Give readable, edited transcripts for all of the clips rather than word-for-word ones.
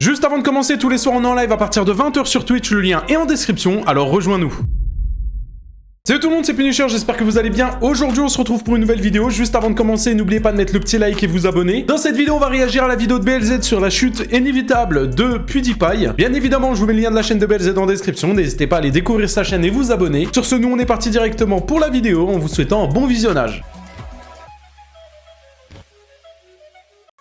Juste avant de commencer, tous les soirs on est en live à partir de 20 h sur Twitch, le lien est en description, alors rejoins-nous. Salut tout le monde, c'est Punisher, j'espère que vous allez bien. Aujourd'hui on se retrouve pour une nouvelle vidéo. Juste avant de commencer, n'oubliez pas de mettre le petit like et vous abonner. Dans cette vidéo on va réagir à la vidéo de BLZ sur la chute inévitable de PewDiePie. Bien évidemment je vous mets le lien de la chaîne de BLZ en description, n'hésitez pas à aller découvrir sa chaîne et vous abonner. Sur ce, nous on est parti directement pour la vidéo en vous souhaitant un bon visionnage.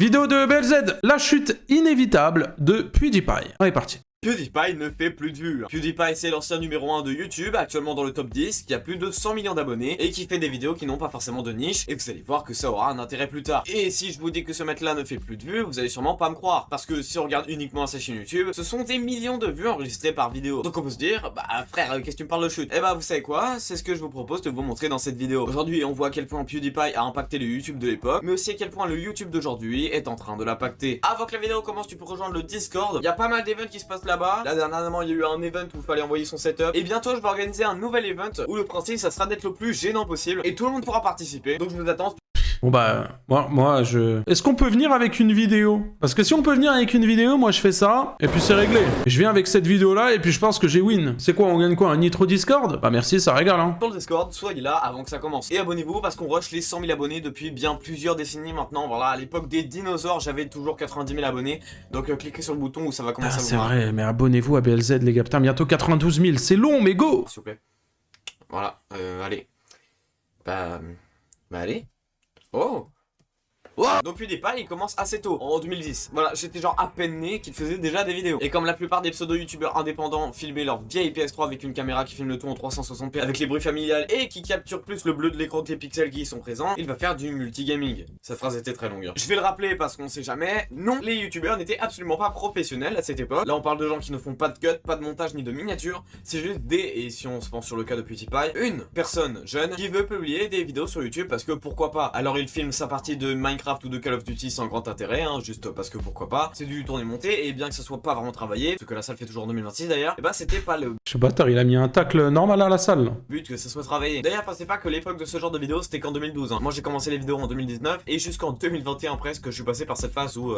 Vidéo de BLZ, la chute inévitable de PewDiePie. On est parti. PewDiePie ne fait plus de vues. PewDiePie c'est l'ancien numéro 1 de YouTube, actuellement dans le top 10, qui a plus de 100 millions d'abonnés et qui fait des vidéos qui n'ont pas forcément de niche, et vous allez voir que ça aura un intérêt plus tard. Et si je vous dis que ce mec là ne fait plus de vues, vous allez sûrement pas me croire, parce que si on regarde uniquement sa chaîne YouTube, ce sont des millions de vues enregistrées par vidéo. Donc on peut se dire, bah frère, qu'est-ce que tu me parles de chute? Eh bah vous savez quoi, c'est ce que je vous propose de vous montrer dans cette vidéo. Aujourd'hui on voit à quel point PewDiePie a impacté le YouTube de l'époque, mais aussi à quel point le YouTube d'aujourd'hui est en train de l'impacter. Avant que la vidéo commence, tu peux rejoindre le Discord, il y a pas mal d'events qui se passent là-bas. La dernière il y a eu un event où il fallait envoyer son setup. Et bientôt, je vais organiser un nouvel event où le principe, ça sera d'être le plus gênant possible. Et tout le monde pourra participer. Donc, je vous attends. Bon bah, moi je... Est-ce qu'on peut venir avec une vidéo? Parce que si on peut venir avec une vidéo, moi je fais ça, et puis c'est réglé. Et je viens avec cette vidéo-là, et puis je pense que j'ai win. C'est quoi, on gagne quoi? Un nitro Discord? Bah merci, ça régale, hein. Sur le Discord, soyez là avant que ça commence. Et abonnez-vous parce qu'on rush les 100 000 abonnés depuis bien plusieurs décennies maintenant. Voilà, à l'époque des dinosaures, j'avais toujours 90 000 abonnés. Donc cliquez sur le bouton où ça va commencer à vous c'est voir. vrai, mais abonnez-vous à BLZ, les gars. Putain, bientôt 92 000. C'est long, mais go! S'il vous plaît. Voilà, allez. Bah allez. Oh! Wow. Donc PewDiePie il commence assez tôt, en 2010. Voilà, j'étais genre à peine né qu'il faisait déjà des vidéos. Et comme la plupart des pseudo-youtubeurs indépendants filmaient leur vieille PS3 avec une caméra qui filme le tout en 360p avec les bruits familiales et qui capture plus le bleu de l'écran que les pixels qui y sont présents, il va faire du multigaming. Cette phrase était très longue. Je vais le rappeler parce qu'on sait jamais, non, les youtubeurs n'étaient absolument pas professionnels à cette époque. Là on parle de gens qui ne font pas de cut, pas de montage ni de miniature. C'est juste et si on se pense sur le cas de PewDiePie, une personne jeune qui veut publier des vidéos sur YouTube parce que pourquoi pas. Alors il filme sa partie de Minecraft ou de Call of Duty sans grand intérêt, hein, juste parce que pourquoi pas. C'est du tourner-monter et bien que ça soit pas vraiment travaillé, ce que la salle fait toujours en 2026 d'ailleurs, et bah c'était pas le Je sais pas, il a mis un tacle normal à la salle, là. but que ça soit travaillé. D'ailleurs pensez pas que l'époque de ce genre de vidéo c'était qu'en 2012, hein. Moi j'ai commencé les vidéos en 2019 et jusqu'en 2021 presque je suis passé par cette phase où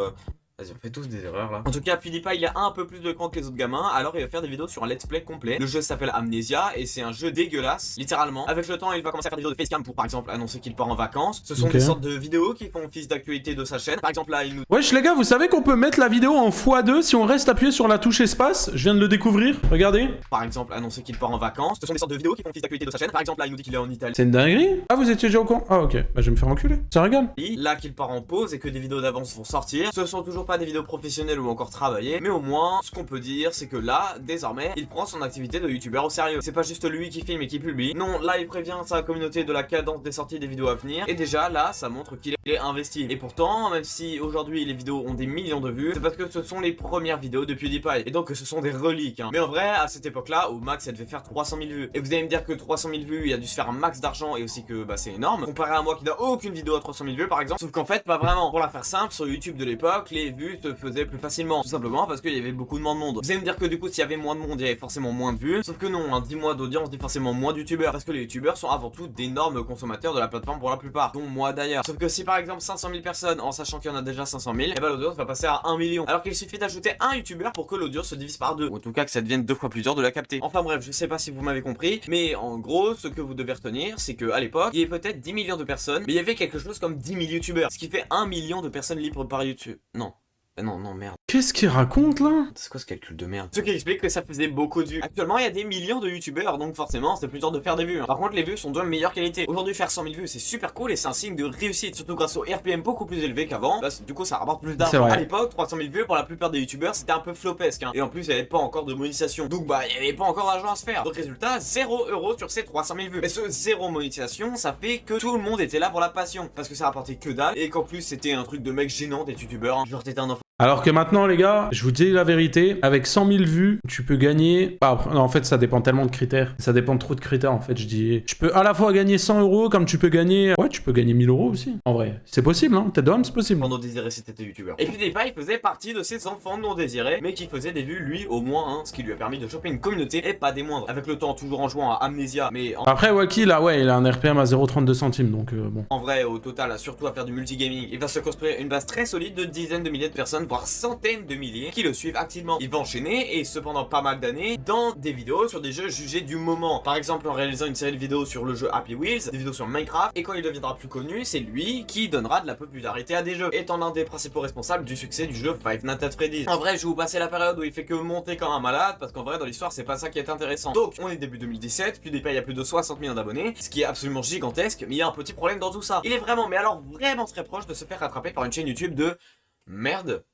vas-y, on fait tous des erreurs là. En tout cas, PewDiePie il a un peu plus de cran que les autres gamins, alors il va faire des vidéos sur un let's play complet. Le jeu s'appelle Amnesia et c'est un jeu dégueulasse, littéralement. Avec le temps, il va commencer à faire des vidéos de facecam pour par exemple annoncer qu'il part en vacances. Ce sont des sortes de vidéos qui font office d'actualité de sa chaîne. Par exemple là, il nous... Wesh les gars, vous savez qu'on peut mettre la vidéo en x2 si on reste appuyé sur la touche espace? Je viens de le découvrir, regardez. Par exemple, annoncer qu'il part en vacances. Ce sont des sortes de vidéos qui font office d'actualité de sa chaîne. Par exemple là, il nous dit qu'il est en Italie. C'est une dinguerie? Ah, vous étiez déjà au courant? Ah ok, bah je vais me faire enculer, ça régale. Là qu'il part en pause et que des vidéos d'avance vont sortir. Ce sont toujours pas des vidéos professionnelles ou encore travaillées, mais au moins ce qu'on peut dire c'est que là désormais il prend son activité de youtubeur au sérieux. C'est pas juste lui qui filme et qui publie, non, là il prévient sa communauté de la cadence des sorties des vidéos à venir et déjà là ça montre qu'il est investi. Et pourtant même si aujourd'hui les vidéos ont des millions de vues, c'est parce que ce sont les premières vidéos de PewDiePie et donc que ce sont des reliques, hein. Mais en vrai à cette époque là au max elle devait faire 300 000 vues et vous allez me dire que 300 000 vues il a dû se faire un max d'argent et aussi que bah c'est énorme comparé à moi qui n'a aucune vidéo à 300 000 vues par exemple, sauf qu'en fait pas vraiment. Pour la faire simple, sur YouTube de l'époque les vues se faisaient plus facilement, tout simplement parce qu'il y avait beaucoup de moins de monde. Vous allez me dire que du coup s'il y avait moins de monde il y avait forcément moins de vues, sauf que non, hein, 10 mois d'audience dit forcément moins de youtubeurs parce que les youtubeurs sont avant tout d'énormes consommateurs de la plateforme pour la plupart, dont moi d'ailleurs. Sauf que si par exemple 500 000 personnes, en sachant qu'il y en a déjà 500 000, et bah l'audience va passer à 1 million, alors qu'il suffit d'ajouter un youtubeur pour que l'audience se divise par deux, ou en tout cas que ça devienne 2 fois plus dur de la capter. Enfin bref, je sais pas si vous m'avez compris, mais en gros ce que vous devez retenir c'est que à l'époque il y avait peut-être 10 millions de personnes, mais il y avait quelque chose comme 10 000 youtubeurs, ce qui fait 1 million de personnes libres par YouTube. Non. Non, merde. Qu'est-ce qu'il raconte là? C'est quoi ce calcul de merde? Ce qui explique que ça faisait beaucoup de vues. Actuellement, il y a des millions de youtubeurs, donc forcément, c'est plus dur de faire des vues, hein. Par contre, les vues sont de meilleure qualité. Aujourd'hui, faire 100 000 vues, c'est super cool et c'est un signe de réussite, surtout grâce au RPM beaucoup plus élevé qu'avant. Là, du coup, ça rapporte plus d'argent. À l'époque, 300 000 vues pour la plupart des youtubeurs, c'était un peu flopesque, hein. Et en plus, il n'y avait pas encore de monétisation. Donc, bah, il n'y avait pas encore d'argent à se faire. Donc, résultat, 0 € sur ces 300 000 vues. Mais ce 0 monétisation, ça fait que tout le monde était là pour la passion. Parce que ça rapportait que dalle et qu'en plus, c'était un truc de mec gênant d'être youtubeur, hein. Genre, t'étais un enfant. Alors que maintenant, les gars, je vous dis la vérité, avec 100 000 vues, tu peux gagner... Ah, non, en fait, ça dépend tellement de critères. Ça dépend de trop de critères, en fait, je dis... Tu peux à la fois gagner 100 € comme tu peux gagner... Ouais, tu peux gagner 1000 € aussi, en vrai. C'est possible, hein. Tête d'homme, c'est possible. Non désiré, c'était youtubeur. Et puis PewDiePie faisait partie de ces enfants non désirés, mais qui faisaient des vues, lui, au moins, hein, ce qui lui a permis de choper une communauté, et pas des moindres. Avec le temps, toujours en jouant à Amnesia, mais... Après, Wacky, là, ouais, il a un RPM à 0,32 centimes, donc bon. En vrai, au total, surtout à faire du multigaming, il va se construire une base très solide de dizaines de milliers de personnes voire centaines de milliers qui le suivent activement. Il va enchaîner, et cependant pas mal d'années, dans des vidéos sur des jeux jugés du moment. Par exemple en réalisant une série de vidéos sur le jeu Happy Wheels, des vidéos sur Minecraft, et quand il deviendra plus connu, c'est lui qui donnera de la popularité à des jeux, étant l'un des principaux responsables du succès du jeu Five Nights at Freddy's. En vrai, je vais vous passer la période où il fait que monter comme un malade, parce qu'en vrai dans l'histoire c'est pas ça qui est intéressant. Donc on est début 2017, PewDiePie il y a plus de 60 millions d'abonnés, ce qui est absolument gigantesque, mais il y a un petit problème dans tout ça. Il est vraiment, mais alors vraiment très proche de se faire rattraper par une chaîne YouTube de merde.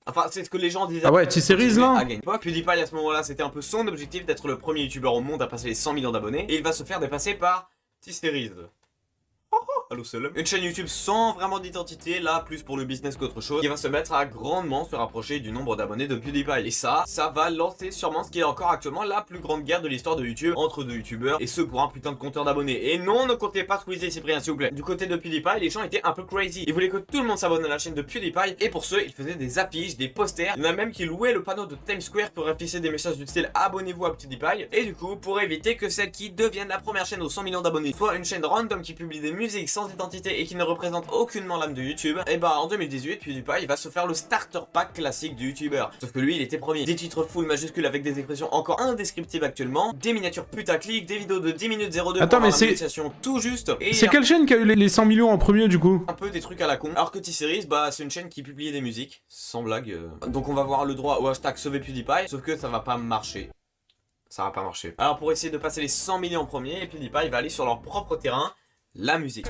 Enfin, c'est ce que les gens disaient. Ah ouais, T-Series là. PewDiePie à ce moment-là, c'était un peu son objectif d'être le premier youtubeur au monde à passer les 100 millions d'abonnés, et il va se faire dépasser par T-Series. Allo salam. Une chaîne YouTube sans vraiment d'identité, là plus pour le business qu'autre chose, qui va se mettre à grandement se rapprocher du nombre d'abonnés de PewDiePie. Et ça va lancer sûrement ce qui est encore actuellement la plus grande guerre de l'histoire de YouTube entre deux youtubeurs, et ce pour un putain de compteur d'abonnés. Et non, ne comptez pas squeezer Cyprien s'il vous plaît. Du côté de PewDiePie, les gens étaient un peu crazy. Ils voulaient que tout le monde s'abonne à la chaîne de PewDiePie, et pour ce, ils faisaient des affiches, des posters. Il y en a même qui louaient le panneau de Times Square pour afficher des messages du style abonnez-vous à PewDiePie. Et du coup, pour éviter que celle qui devienne la première chaîne aux 100 millions d'abonnés soit une chaîne random qui publie des musiques sans identité et qui ne représente aucunement l'âme de YouTube, et bah en 2018 PewDiePie va se faire le starter pack classique du youtubeur. Sauf que lui il était premier. Des titres full majuscules avec des expressions encore indescriptibles actuellement, des miniatures putaclic, des vidéos de 10 minutes 02. Attends, mais c'est tout juste. C'est quelle chaîne qui a eu les 100 millions en premier du coup? Un peu des trucs à la con. Alors que T-Series, bah c'est une chaîne qui publiait des musiques, sans blague. Donc on va voir le droit au hashtag sauver PewDiePie, sauf que ça va pas marcher. Ça va pas marcher. Alors pour essayer de passer les 100 millions en premier, PewDiePie va aller sur leur propre terrain, la musique.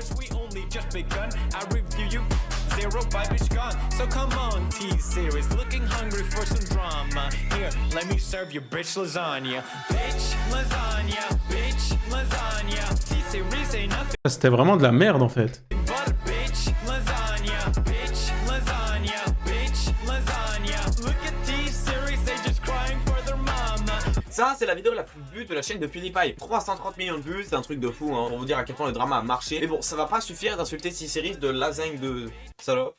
C'était vraiment de la merde en fait. Ça, c'est la vidéo la plus vue de la chaîne de PewDiePie. 330 millions de vues, c'est un truc de fou, hein, pour vous dire à quel point le drama a marché. Mais bon, ça va pas suffire d'insulter T-Series de lasagne de salope.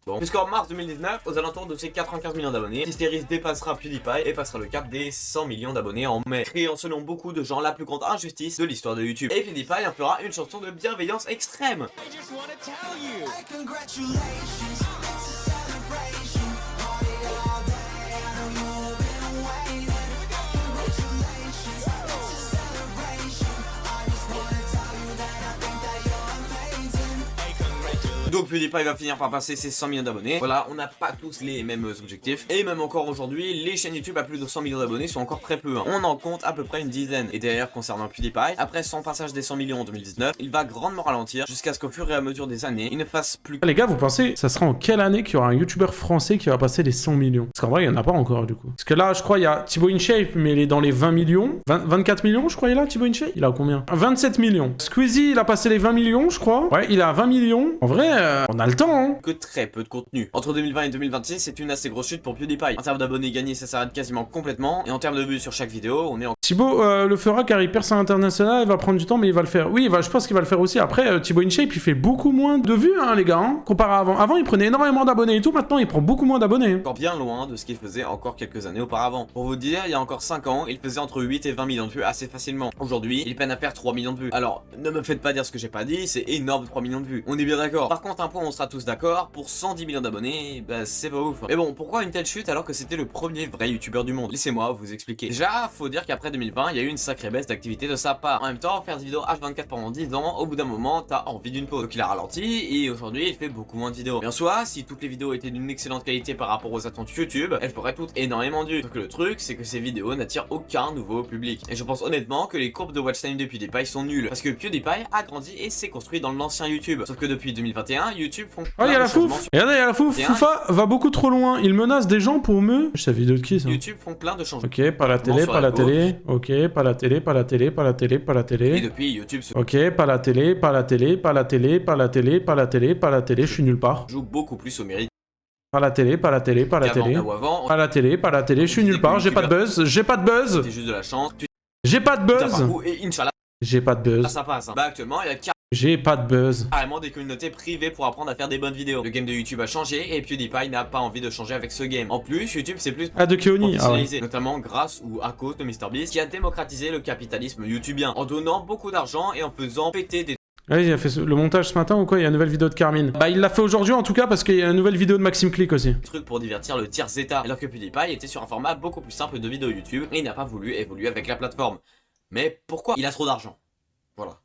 Bon, puisqu'en mars 2019, aux alentours de ses 95 millions d'abonnés, T-Series dépassera PewDiePie et passera le cap des 100 millions d'abonnés en mai, créant selon beaucoup de gens la plus grande injustice de l'histoire de YouTube. Et PewDiePie en fera une chanson de bienveillance extrême. Donc PewDiePie va finir par passer ses 100 millions d'abonnés. Voilà, on n'a pas tous les mêmes objectifs. Et même encore aujourd'hui, les chaînes YouTube à plus de 100 millions d'abonnés sont encore très peu, hein. On en compte à peu près une dizaine. Et d'ailleurs, concernant PewDiePie, après son passage des 100 millions en 2019, il va grandement ralentir jusqu'à ce qu'au fur et à mesure des années, il ne fasse plus... Les gars, vous pensez, ça sera en quelle année qu'il y aura un youtubeur français qui va passer les 100 millions? Parce qu'en vrai, il n'y en a pas encore du coup. Parce que là, je crois, il y a Thibaut InShape, mais il est dans les 20 millions. 24 millions, je crois, il a Thibaut InShape. Il a combien? 27 millions. Squeezie, il a passé les 20 millions, je crois. Ouais, il a 20 millions. En vrai, on a le temps, hein. Que très peu de contenu. Entre 2020 et 2026, c'est une assez grosse chute pour PewDiePie. En termes d'abonnés gagnés, ça s'arrête quasiment complètement. Et en termes de vues sur chaque vidéo, on est en... Thibaut le fera car il perce à l'international, il va prendre du temps, mais il va le faire. Oui, je pense qu'il va le faire aussi. Après, Thibaut InShape, il fait beaucoup moins de vues, hein, les gars, hein, comparé à avant. Avant, il prenait énormément d'abonnés et tout. Maintenant, il prend beaucoup moins d'abonnés. Encore bien loin de ce qu'il faisait encore quelques années auparavant. Pour vous dire, il y a encore 5 ans, il faisait entre 8 et 20 millions de vues assez facilement. Aujourd'hui, il peine à faire 3 millions de vues. Alors, ne me faites pas dire ce que j'ai pas dit, c'est énorme 3 millions de vues. On est bien d'accord. Par contre, un point, on sera tous d'accord, pour 110 millions d'abonnés, bah c'est pas ouf. Mais bon, pourquoi une telle chute alors que c'était le premier vrai youtubeur du monde? Laissez-moi vous expliquer. Déjà, faut dire qu'après 2020, il y a eu une sacrée baisse d'activité de sa part. En même temps, faire des vidéos H24 pendant 10 ans, au bout d'un moment, t'as envie d'une pause. Donc il a ralenti et aujourd'hui, il fait beaucoup moins de vidéos. Mais en soi, si toutes les vidéos étaient d'une excellente qualité par rapport aux attentes YouTube, elles feraient toutes énormément dues. Donc le truc, c'est que ces vidéos n'attirent aucun nouveau public. Et je pense honnêtement que les courbes de watch time de PewDiePie sont nulles. Parce que PewDiePie a grandi et s'est construit dans l'ancien YouTube. Sauf que depuis 2021, YouTube font... Oh, il y a la fouf! Regardez, il y a la fouf! Foufa va beaucoup trop loin. Il menace des gens pour me... Je sais vidéo de qui ça? YouTube font plein de changements. Ok, pas la télé, pas la télé. Ok, pas la télé, pas la télé, pas la télé, pas la télé. Et depuis YouTube se... Ok, pas la télé, pas la télé, pas la télé, pas la télé, pas la télé, pas la télé, je suis nulle part. Joue beaucoup plus au mérite. Pas la télé, pas la télé, pas la télé. Pas la télé, pas la télé, je suis nulle part, j'ai pas de buzz, j'ai pas de buzz. C'est juste de la chance. J'ai pas de buzz. Et Inch'Allah. J'ai pas de buzz. Ça passe. Hein. Bah actuellement, il y a j'ai pas de buzz. carrément des communautés privées pour apprendre à faire des bonnes vidéos. Le game de YouTube a changé et PewDiePie n'a pas envie de changer avec ce game. En plus, YouTube c'est plus de Keoni, notamment grâce ou à cause de MrBeast qui a démocratisé le capitalisme youtubien en donnant beaucoup d'argent et en faisant péter des... Ouais, il a fait le montage ce matin ou quoi? Il y a une nouvelle vidéo de Carmine. Bah, il l'a fait aujourd'hui en tout cas parce qu'il y a une nouvelle vidéo de Maxime Click aussi. Truc pour divertir le tiers zeta, alors que PewDiePie était sur un format beaucoup plus simple de vidéo YouTube et il n'a pas voulu évoluer avec la plateforme. Mais pourquoi? Il a trop d'argent. Voilà.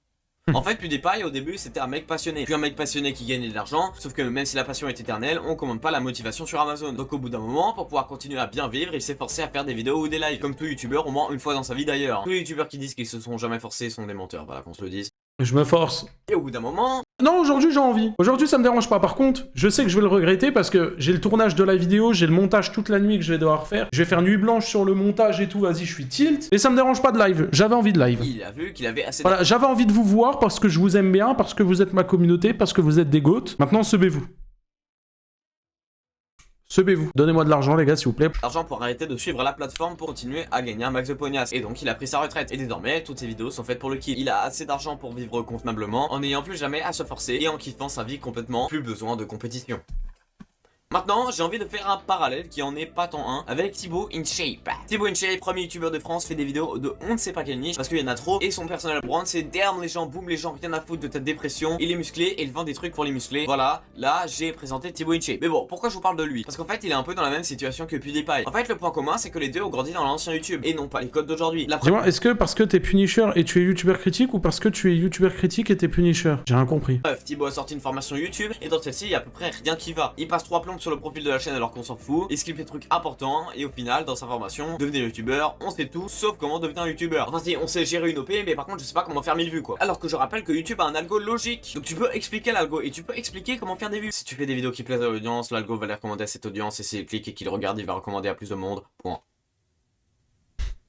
En fait, PewDiePie au début c'était un mec passionné, puis un mec passionné qui gagnait de l'argent, sauf que même si la passion est éternelle, on commande pas la motivation sur Amazon. Donc au bout d'un moment, pour pouvoir continuer à bien vivre, il s'est forcé à faire des vidéos ou des lives, comme tout youtubeur au moins une fois dans sa vie d'ailleurs. Tous les youtubeurs qui disent qu'ils se sont jamais forcés sont des menteurs, voilà qu'on se le dise. Je me force. Et au bout d'un moment... Non, aujourd'hui j'ai envie. Aujourd'hui ça me dérange pas. Par contre, je sais que je vais le regretter parce que j'ai le tournage de la vidéo, j'ai le montage toute la nuit que je vais devoir faire. Je vais faire nuit blanche sur le montage et tout, vas-y, je suis tilt. Et ça me dérange pas de live. J'avais envie de live. Il a vu qu'il avait assez... Voilà, j'avais envie de vous voir parce que je vous aime bien, parce que vous êtes ma communauté, parce que vous êtes des goats. Maintenant, sebez-vous. Sebez-vous. Donnez-moi de l'argent, les gars, s'il vous plaît. L'argent pour arrêter de suivre la plateforme pour continuer à gagner un max de pognasse. Et donc il a pris sa retraite. Et désormais, toutes ses vidéos sont faites pour le kiff. Il a assez d'argent pour vivre convenablement en n'ayant plus jamais à se forcer et en kiffant sa vie complètement. Plus besoin de compétition. Maintenant, j'ai envie de faire un parallèle qui en est pas tant un avec Thibaut InShape. Thibaut InShape, premier youtubeur de France, fait des vidéos de on ne sait pas quelle niche parce qu'il y en a trop et son personnel brand c'est damn les gens, boum les gens, rien à foutre de ta dépression, il est musclé et il vend des trucs pour les musclés. Voilà, là j'ai présenté Thibaut InShape. Mais bon, pourquoi je vous parle de lui? Parce qu'en fait il est un peu dans la même situation que PewDiePie. En fait le point commun c'est que les deux ont grandi dans l'ancien YouTube et non pas les codes d'aujourd'hui. Dis-moi, est-ce que parce que t'es Punisher et tu es youtubeur critique ou parce que tu es youtubeur critique et t'es Punisher? J'ai rien compris. Bref, Thibaut a sorti une formation YouTube et dans celle-ci il y a à peu près rien qui va. Il passe 3 plombes sur le profil de la chaîne alors qu'on s'en fout, il skip les trucs importants et au final dans sa formation, devenir youtubeur, on sait tout sauf comment devenir un youtubeur. Enfin si, on sait gérer une OP mais par contre je sais pas comment faire 1000 vues quoi. Alors que je rappelle que YouTube a un algo logique. Donc tu peux expliquer l'algo et tu peux expliquer comment faire des vues. Si tu fais des vidéos qui plaisent à l'audience, l'algo va les recommander à cette audience et s'il clique et qu'il regarde, il va recommander à plus de monde. Point.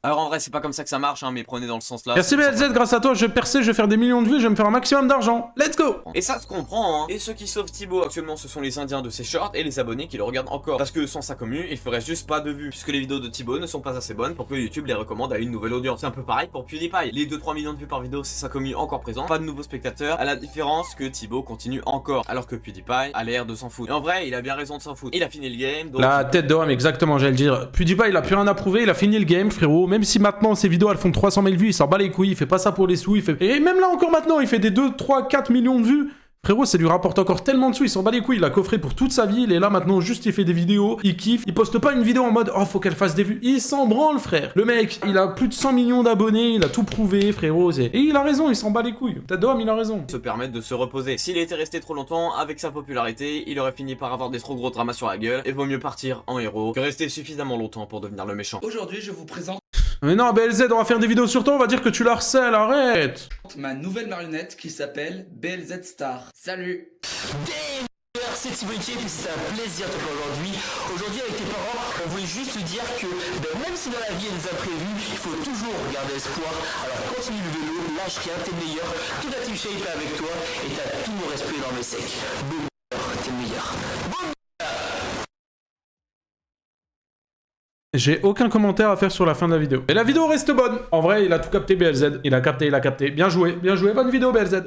Alors en vrai c'est pas comme ça que ça marche hein, mais prenez dans le sens là. Merci BLZ, grâce à toi je vais percer, je vais faire des millions de vues, je vais me faire un maximum d'argent. Let's go! Et ça se comprend hein. Et ceux qui sauvent Thibaut actuellement ce sont les indiens de ses shorts et les abonnés qui le regardent encore. Parce que sans sa commu il ferait juste pas de vues. Puisque les vidéos de Thibaut ne sont pas assez bonnes pour que YouTube les recommande à une nouvelle audience. C'est un peu pareil pour PewDiePie. Les 2-3 millions de vues par vidéo c'est sa commu encore présent. Pas de nouveaux spectateurs. À la différence que Thibaut continue encore. Alors que PewDiePie a l'air de s'en foutre. Et en vrai il a bien raison de s'en foutre. Il a fini le game. Donc... La tête de homme, exactement, j'allais le dire. PewDiePie il a plus rien à prouver, il a fini le game frérot. Même si maintenant ses vidéos elles font 300 000 vues, il s'en bat les couilles, il fait pas ça pour les sous, il fait... Et même là encore maintenant, il fait des 2, 3, 4 millions de vues. Frérot, ça lui rapporte encore tellement de sous, il s'en bat les couilles, il a coffré pour toute sa vie, il est là maintenant, juste il fait des vidéos, il kiffe, il poste pas une vidéo en mode « Oh, faut qu'elle fasse des vues », il s'en branle frère. Le mec, il a plus de 100 millions d'abonnés, il a tout prouvé frérot, et il a raison, il s'en bat les couilles. Tête d'homme, il a raison. Se permettre de se reposer. S'il était resté trop longtemps avec sa popularité, il aurait fini par avoir des trop gros dramas sur la gueule, et vaut mieux partir en héros que rester suffisamment longtemps pour devenir le méchant. Aujourd'hui, je vous présente Mais non, BLZ, on va faire des vidéos sur toi, on va dire que tu la harcèles, arrête. ma nouvelle marionnette qui s'appelle BLZ Star. Salut! C'est Thibaut InShape et c'est un plaisir de te voir aujourd'hui. Aujourd'hui avec tes parents, on voulait juste te dire que même si dans la vie il y a des imprévus, il faut toujours garder espoir. Alors continue le vélo, lâche rien, t'es le meilleur. Toute la team Shape est avec toi et t'as tout mon respect dans mes secs. Boum, t'es le meilleur. Boum. J'ai aucun commentaire à faire sur la fin de la vidéo. Et la vidéo reste bonne. En vrai, il a tout capté BLZ, il a capté. Bien joué, bonne vidéo BLZ.